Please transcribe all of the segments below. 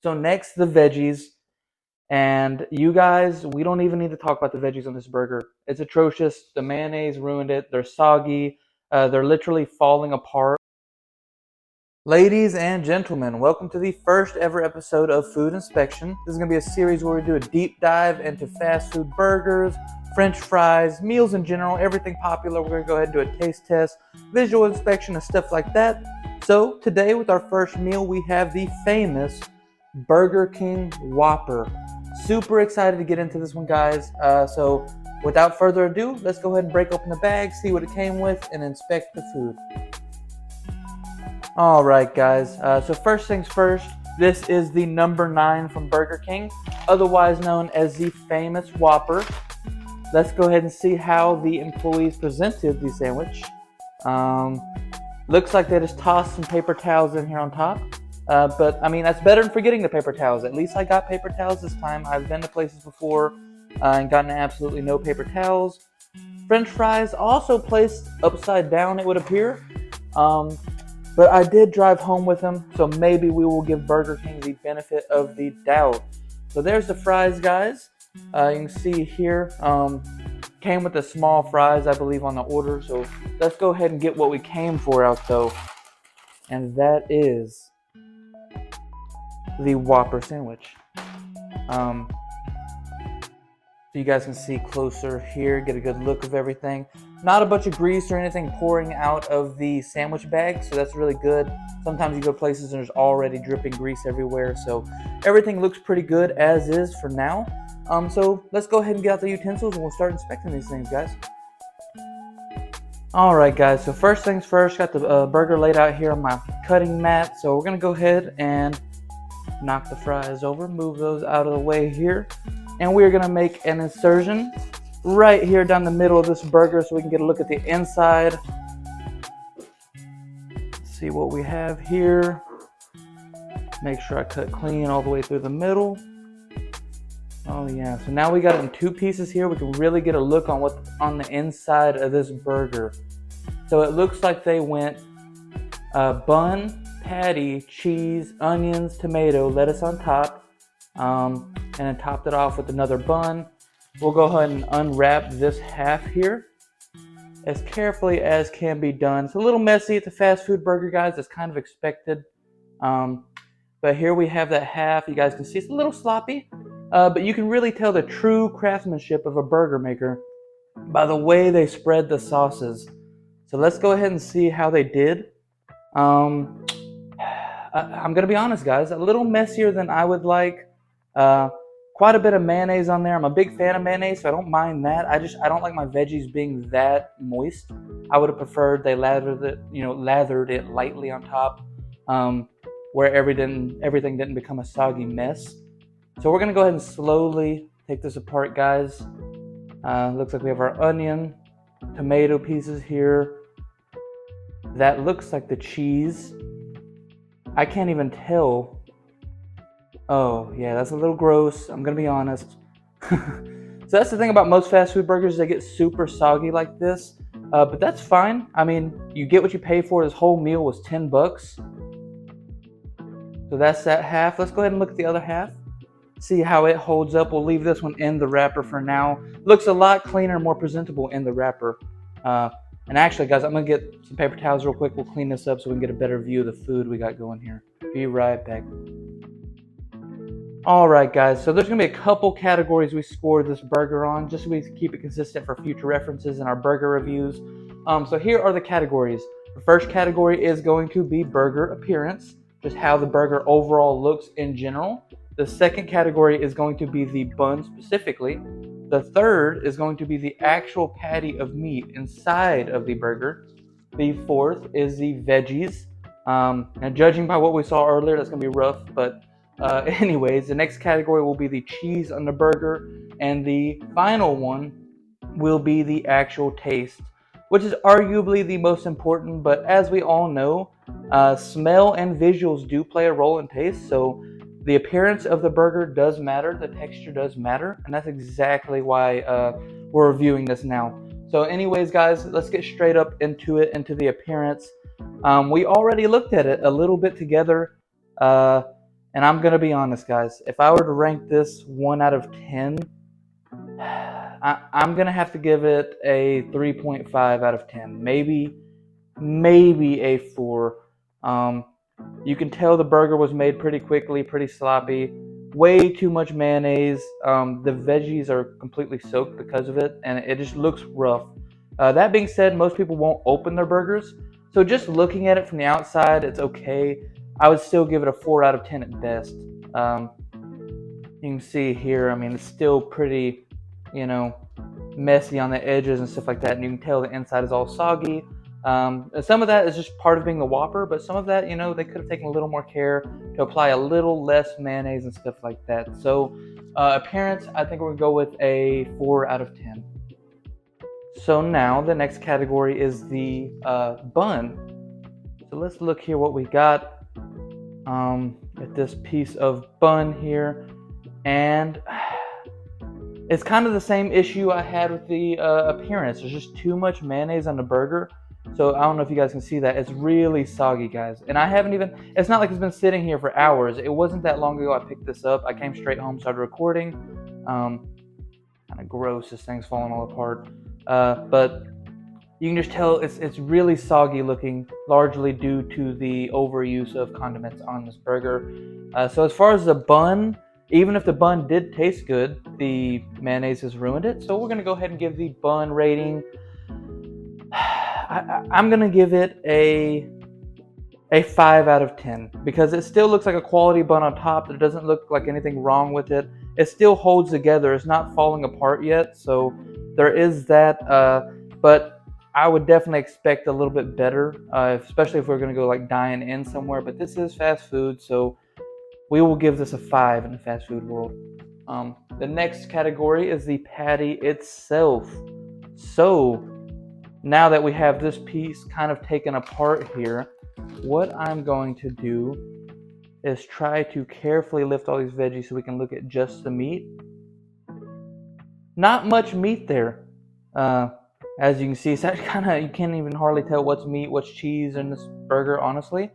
So next, the veggies. And you guys, we don't even need to talk about the veggies on this burger. It's atrocious. The mayonnaise ruined it. They're soggy. They're literally falling apart. Ladies and gentlemen, welcome to the first ever episode of Food Inspection. This is going to be a series where we do a deep dive into fast food burgers, French fries, meals in general, everything popular. We're going to go ahead and do a taste test, visual inspection, and stuff like that. So today with our first meal, we have the famous Burger King Whopper. Super excited to get into this one, guys. So without further ado, let's go ahead and break open the bag, see what it came with, and inspect the food. All right, guys. So first things first, this is the number 9 from Burger King, otherwise known as the famous Whopper. Let's go ahead and see how the employees presented the sandwich. Looks like they just tossed some paper towels in here on top. But I mean, that's better than forgetting the paper towels. At least I got paper towels this time. I've been to places before and gotten absolutely no paper towels. French fries also placed upside down, it would appear. But I did drive home with them, so maybe we will give Burger King the benefit of the doubt. So there's the fries, guys. You can see here, came with the small fries, I believe, on the order. So let's go ahead and get what we came for out, though. And that is the Whopper sandwich. So you guys can see closer here, get a good look of everything. Not a bunch of grease or anything pouring out of the sandwich bag, so that's really good. Sometimes you go places and there's already dripping grease everywhere, so everything looks pretty good as is for now. So let's go ahead and get out the utensils and we'll start inspecting these things, guys. Alright, guys, so first things first, got the burger laid out here on my cutting mat, so we're going to go ahead and knock the fries over, move those out of the way here, and we're going to make an insertion right here down the middle of this burger so we can get a look at the inside. Let's see what we have here. Make sure I cut clean all the way through the middle. Oh yeah, so now we got it in 2 pieces here. We can really get a look on what's on the inside of this burger. So it looks like they went bun, patty, cheese, onions, tomato, lettuce on top, and then topped it off with another bun. We'll go ahead and unwrap this half here as carefully as can be done. It's a little messy. It's a fast food burger, guys. It's kind of expected. But here we have that half. You guys can see it's a little sloppy, but you can really tell the true craftsmanship of a burger maker by the way they spread the sauces. So let's go ahead and see how they did. I'm going to be honest, guys, a little messier than I would like. Quite a bit of mayonnaise on there. I'm a big fan of mayonnaise, so I don't mind that. I don't like my veggies being that moist. I would have preferred they lathered it lightly on top, where everything didn't become a soggy mess. So we're gonna go ahead and slowly take this apart, guys. Looks like we have our onion, tomato pieces here. That looks like the cheese. I can't even tell. Oh, yeah, that's a little gross. I'm going to be honest. So that's the thing about most fast food burgers. They get super soggy like this. But that's fine. I mean, you get what you pay for. This whole meal was $10. So that's that half. Let's go ahead and look at the other half. See how it holds up. We'll leave this one in the wrapper for now. Looks a lot cleaner, more presentable in the wrapper. And actually, guys, I'm going to get some paper towels real quick. We'll clean this up so we can get a better view of the food we got going here. Be right back. Alright, guys, so there's going to be a couple categories we scored this burger on, just so we can keep it consistent for future references in our burger reviews. So here are the categories. The first category is going to be burger appearance, just how the burger overall looks in general. The second category is going to be the bun specifically. The third is going to be the actual patty of meat inside of the burger. The fourth is the veggies. And judging by what we saw earlier, that's going to be rough, but anyways, the next category will be the cheese on the burger, and the final one will be the actual taste, which is arguably the most important. But as we all know, smell and visuals do play a role in taste. So the appearance of the burger does matter, the texture does matter, and that's exactly why we're reviewing this now. So anyways, guys, let's get straight up into it, into the appearance. We already looked at it a little bit together. And I'm gonna be honest, guys. If I were to rank this 1 out of 10, I'm gonna have to give it a 3.5 out of 10. Maybe a 4. Um, you can tell the burger was made pretty quickly, pretty sloppy. Way too much mayonnaise. The veggies are completely soaked because of it, and it just looks rough. That being said, most people won't open their burgers, so just looking at it from the outside, it's okay. I would still give it a 4 out of 10 at best. You can see here, I mean, it's still pretty, messy on the edges and stuff like that, and you can tell the inside is all soggy. Some of that is just part of being the Whopper, but some of that, they could have taken a little more care to apply a little less mayonnaise and stuff like that. So, appearance, I think we're going to go with a 4 out of 10. So now the next category is the bun. So let's look here what we got at this piece of bun here. And it's kind of the same issue I had with the appearance. There's just too much mayonnaise on the burger. So I don't know if you guys can see that. It's really soggy, guys. And I haven't even, it's not like it's been sitting here for hours. It wasn't that long ago I picked this up. I came straight home, started recording. Kind of gross, this thing's falling all apart. But you can just tell it's really soggy looking, largely due to the overuse of condiments on this burger. So as far as the bun, even if the bun did taste good, the mayonnaise has ruined it. So we're going to go ahead and give the bun rating. I'm going to give it a 5 out of 10 because it still looks like a quality bun on top. There doesn't look like anything wrong with it. It still holds together. It's not falling apart yet. So there is that. But I would definitely expect a little bit better, especially if we're going to go like dine in somewhere. But this is fast food, so we will give this a 5 in the fast food world. The next category is the patty itself. So now that we have this piece kind of taken apart here, what I'm going to do is try to carefully lift all these veggies so we can look at just the meat. Not much meat there. As you can see, it's kind of, you can't even hardly tell what's meat, what's cheese in this burger, honestly.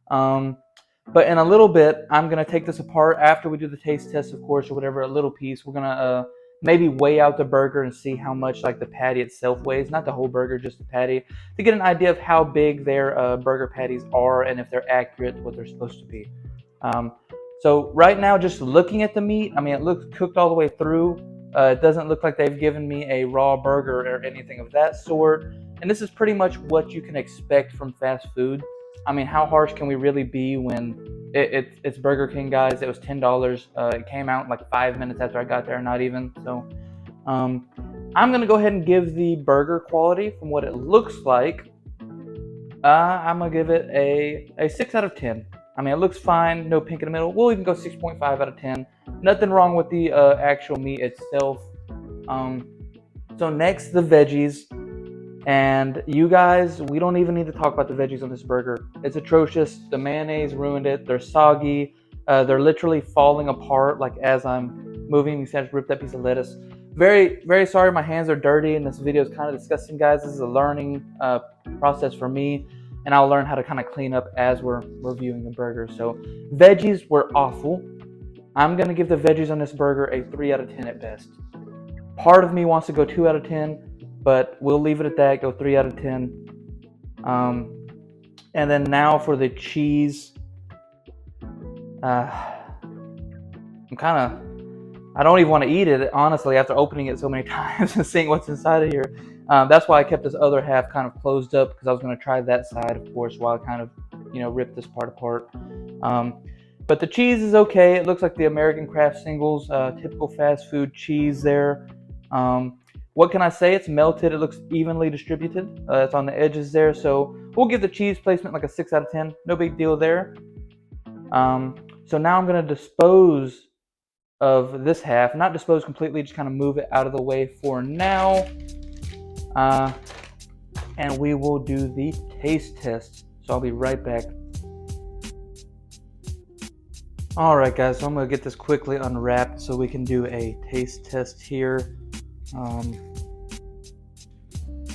But in a little bit, I'm going to take this apart after we do the taste test, of course, or whatever, a little piece. We're going to maybe weigh out the burger and see how much like the patty itself weighs. Not the whole burger, just the patty, to get an idea of how big their burger patties are and if they're accurate to what they're supposed to be. So right now, just looking at the meat, I mean, it looks cooked all the way through. It doesn't look like they've given me a raw burger or anything of that sort. And this is pretty much what you can expect from fast food. I mean, how harsh can we really be when it's Burger King, guys? It was $10. It came out like 5 minutes after I got there, not even. So I'm going to go ahead and give the burger quality from what it looks like. I'm going to give it a 6 out of 10. I mean, it looks fine, no pink in the middle. We'll even go 6.5 out of 10. Nothing wrong with the actual meat itself. So next, the veggies. And you guys, we don't even need to talk about the veggies on this burger. It's atrocious. The mayonnaise ruined it. They're soggy. They're literally falling apart. Like as I'm moving, you see I just ripped that piece of lettuce. Very, very sorry my hands are dirty and this video is kind of disgusting, guys. This is a learning process for me. And I'll learn how to kind of clean up as we're reviewing the burger. So veggies were awful. I'm going to give the veggies on this burger a 3 out of 10 at best. Part of me wants to go 2 out of 10. But we'll leave it at that, go 3 out of 10. And then now for the cheese. I don't even want to eat it, honestly, after opening it so many times and seeing what's inside of here. That's why I kept this other half kind of closed up, because I was going to try that side, of course, while I kind of, rip this part apart. But the cheese is okay. It looks like the American Kraft Singles, typical fast food cheese there. What can I say? It's melted. It looks evenly distributed. It's on the edges there. So we'll give the cheese placement like a 6 out of 10. No big deal there. So now I'm going to dispose of this half. Not dispose completely, just kind of move it out of the way for now. And we will do the taste test. So I'll be right back. Alright guys, so I'm going to get this quickly unwrapped so we can do a taste test here.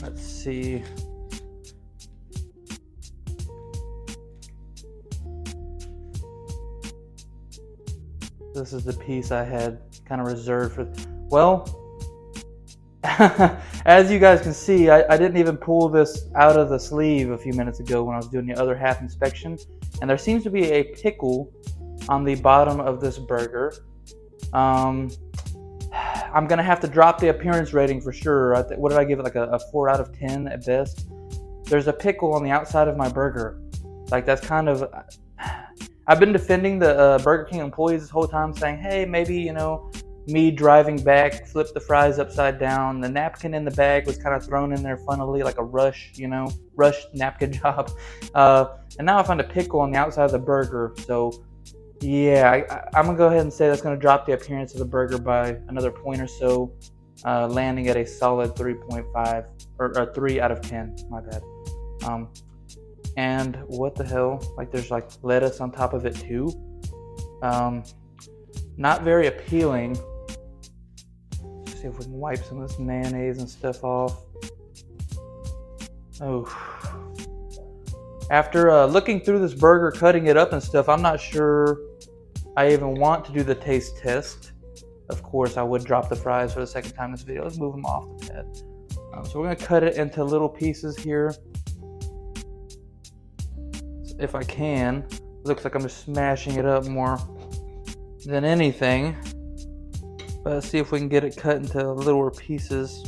Let's see. This is the piece I had kind of reserved for. Well, as you guys can see, I didn't even pull this out of the sleeve a few minutes ago when I was doing the other half inspection. And there seems to be a pickle on the bottom of this burger. I'm going to have to drop the appearance rating for sure. What did I give it? Like a 4 out of 10 at best. There's a pickle on the outside of my burger. Like, that's kind of... I've been defending the Burger King employees this whole time, saying, hey, maybe, you know, me driving back, flip the fries upside down. The napkin in the bag was kind of thrown in there funnily, like a rush napkin job. And now I found a pickle on the outside of the burger. So, yeah, I'm going to go ahead and say that's going to drop the appearance of the burger by another point or so, landing at a solid 3.5, or 3 out of 10, my bad. And what the hell, like there's like lettuce on top of it too. Not very appealing. Let's see if we can wipe some of this mayonnaise and stuff off. Oh. After looking through this burger, cutting it up and stuff, I'm not sure I even want to do the taste test. Of course, I would drop the fries for the second time in this video. Let's move them off the bed. So we're gonna cut it into little pieces here. If I can. Looks like I'm just smashing it up more than anything. But let's see if we can get it cut into littler pieces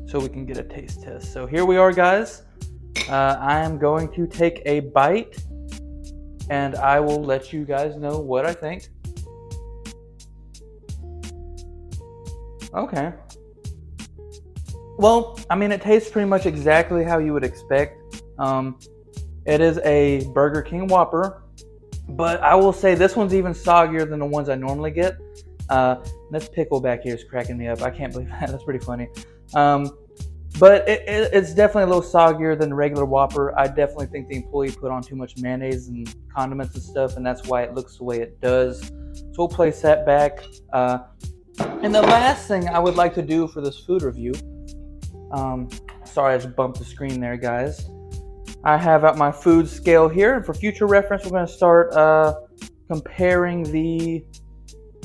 so we can get a taste test. So here we are, guys. I am going to take a bite and I will let you guys know what I think. Okay. Well, I mean, it tastes pretty much exactly how you would expect. It is a Burger King Whopper, but I will say this one's even soggier than the ones I normally get. This pickle back here is cracking me up. I can't believe that. That's pretty funny. But it's definitely a little soggier than the regular Whopper. I definitely think the employee put on too much mayonnaise and condiments and stuff, and that's why it looks the way it does. So we'll place that back. And the last thing I would like to do for this food review, sorry I just bumped the screen there, guys. I have out my food scale here, and for future reference, we're going to start comparing the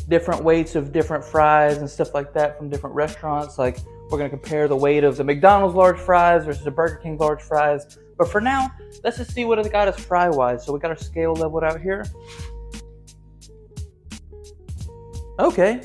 different weights of different fries and stuff like that from different restaurants. Like, we're going to compare the weight of the McDonald's large fries versus the Burger King large fries. But for now, let's just see what it got us fry-wise. So we got our scale leveled out here. Okay,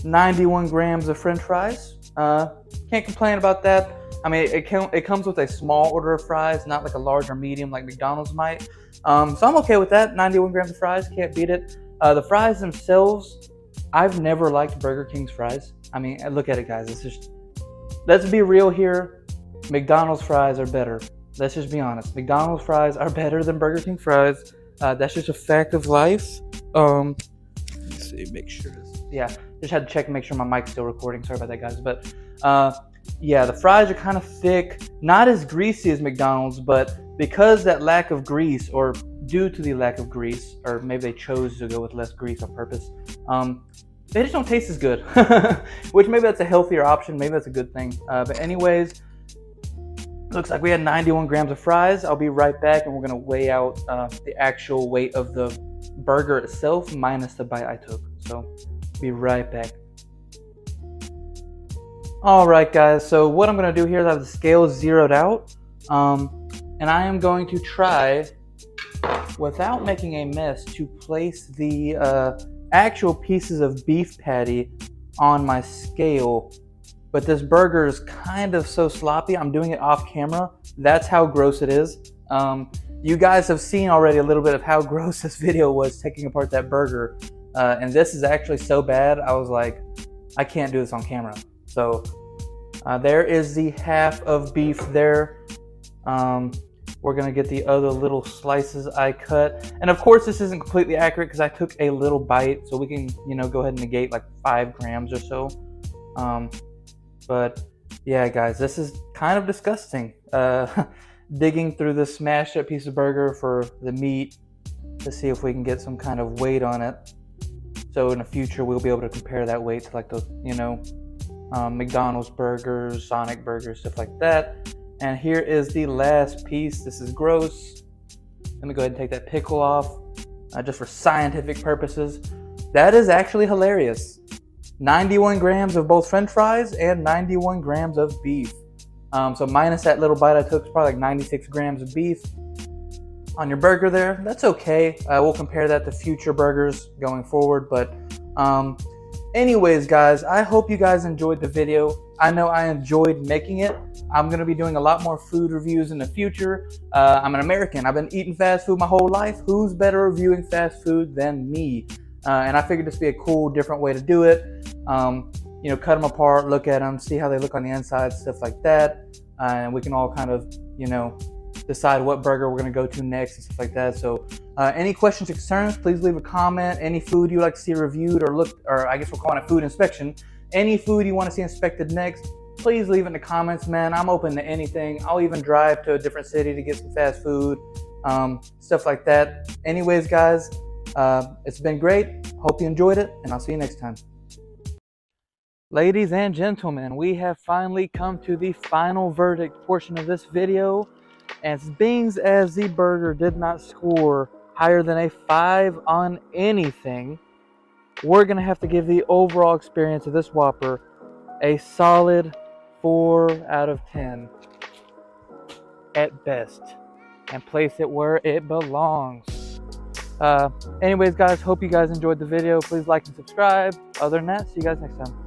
91 grams of French fries. Can't complain about that. I mean, it comes with a small order of fries, not like a large or medium like McDonald's might. So I'm okay with that. 91 grams of fries, can't beat it. The fries themselves, I've never liked Burger King's fries. I mean, look at it, guys. It's just, let's be real here. McDonald's fries are better. Let's just be honest. McDonald's fries are better than Burger King fries. That's just a fact of life. Let's see, make sure. Yeah, just had to check and make sure my mic's still recording. Sorry about that, guys. But yeah, the fries are kind of thick, not as greasy as McDonald's, but because that lack of grease, or due to the lack of grease, or maybe they chose to go with less grease on purpose, they just don't taste as good. Which maybe that's a healthier option, maybe that's a good thing. But anyways, looks like we had 91 grams of fries. I'll be right back, and we're gonna weigh out the actual weight of the burger itself minus the bite I took. So, be right back. Alright guys, so what I'm going to do here is I have the scale zeroed out, and I am going to try, without making a mess, to place the actual pieces of beef patty on my scale. But this burger is kind of so sloppy, I'm doing it off camera. That's how gross it is. You guys have seen already a little bit of how gross this video was taking apart that burger. And this is actually so bad, I was like, I can't do this on camera. So there is the half of beef there. We're gonna get the other little slices I cut. And of course this isn't completely accurate because I took a little bite, so we can, go ahead and negate like 5 grams or so. But yeah guys, this is kind of disgusting. Digging through this smashed up piece of burger for the meat to see if we can get some kind of weight on it. So in the future we'll be able to compare that weight to like the, McDonald's burgers, Sonic burgers, stuff like that. And here is the last piece. This is gross. Let me go ahead and take that pickle off. just for scientific purposes. That is actually hilarious. 91 grams of both French fries and 91 grams of beef. So minus that little bite I took, it's probably like 96 grams of beef on your burger there. That's okay. We'll compare that to future burgers going forward. But anyways, guys, I hope you guys enjoyed the video. I know I enjoyed making it. I'm going to be doing a lot more food reviews in the future. I'm an American. I've been eating fast food my whole life. Who's better reviewing fast food than me? And I figured this would be a cool, different way to do it. You know, cut them apart, look at them, see how they look on the inside, stuff like that. And we can all kind of, you know, decide what burger we're going to go to next and stuff like that. So any questions or concerns, please leave a comment. Any food you'd like to see reviewed or I guess we're calling it food inspection. Any food you want to see inspected next, please leave it in the comments, man. I'm open to anything. I'll even drive to a different city to get some fast food, stuff like that. Anyways, guys, it's been great. Hope you enjoyed it, and I'll see you next time. Ladies and gentlemen, we have finally come to the final verdict portion of this video. And being as the burger did not score higher than a 5 on anything, we're going to have to give the overall experience of this Whopper a solid 4 out of 10 at best, and place it where it belongs. Anyways, guys, hope you guys enjoyed the video. Please like and subscribe. Other than that, see you guys next time.